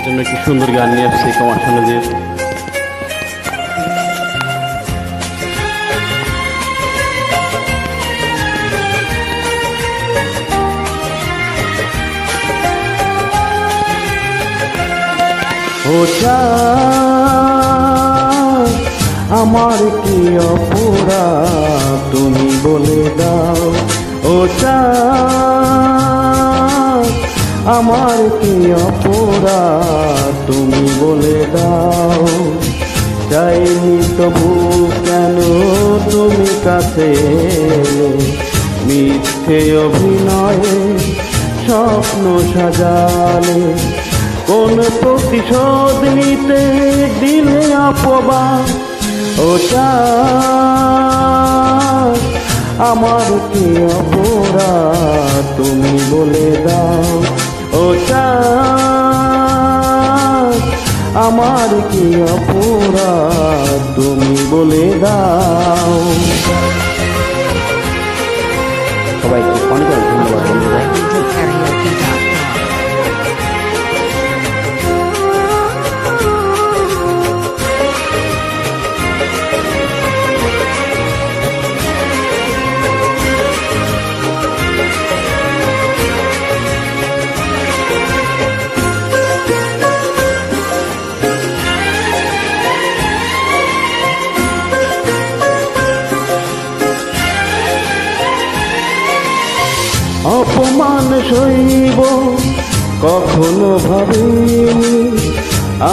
জন্য একটি সুন্দর গান নিয়ে আসছি তোমার সামনে যে ও চাঁদ আমার কি অপরাধ তুমি বলে দাও। ও চাঁদ আমার কি অপরাধ তুমি বলে দাও। চাইনি তবু কেন তুমি কাছে এলে, মিথ্যে অভিনয়ে স্বপ্ন সাজালে। কোন প্রতিশোধ নিতে দিলে অপবাদ। ও চাঁদ আমার কি অপরাধ তুমি বলে দাও। ও চাঁদ আমার কি অপরাধ তুমি বলে দাও। সবাইকে অনেক অনেক ধন্যবাদ বন্ধুরা। অপমান সইব কখনো ভাবিনি,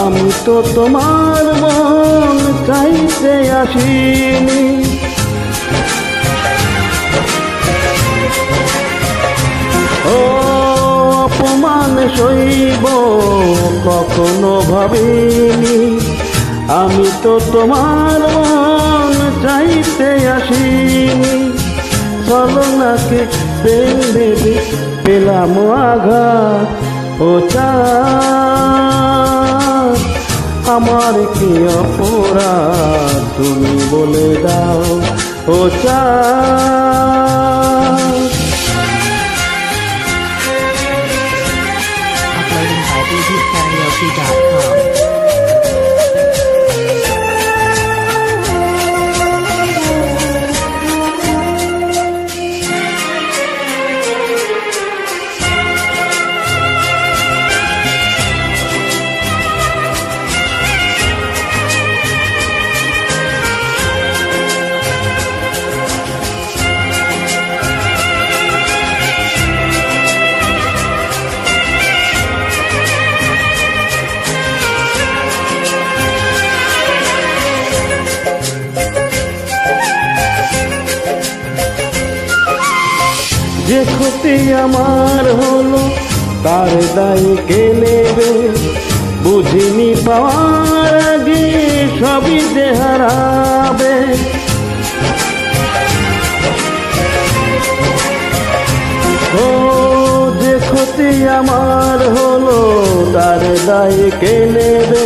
আমি তো তোমার মন চাইতে আসিনি। ও অপমান সইব কখনো ভাবিনি, আমি তো তোমার মন চাইতে আসিনি। ছলনাকে প্রেম ভেবে পেলাম আঘাত। ও চাঁদ আমার কি অপরাধ তুমি বলে দাও। ও চাঁদ যে ক্ষতি আমার হলো তার দায় কে নেবে। বুঝিনি পাওয়ার আগে সবই যে হারাবে। ও যে ক্ষতি আমার হলো তার দায় কে নেবে।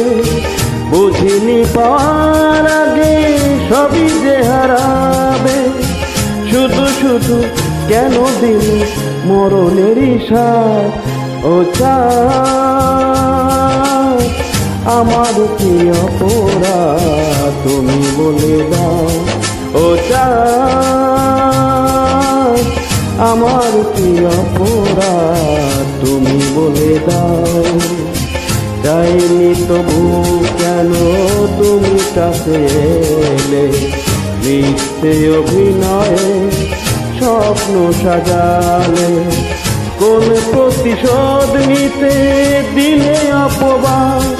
বুঝিনি পাওয়ার আগে সবই যে হারাবে। শুধু শুধু কেন দিলে মরণের ইশারা। ও চাঁদ আমার কি অপরাধ তুমি বলে দাও। ও চাঁদ আমার কি অপরাধ তুমি বলে দাও। চাইনি তবু কেন তুমি কাছে এলে, মিথ্যে অভিনয়ে স্বপ্ন সাজালে। কোন প্রতিশোধ নিতে দিলে অপবাদ।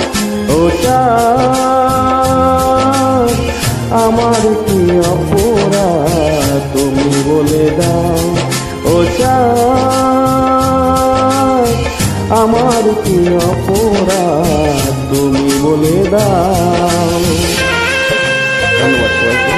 ও চাঁদ আমার কি অপরাধ তুমি বলে দাও। ও চাঁদ আমার কি অপরাধ তুমি বলে দাও। ধন্যবাদ সবাইকে।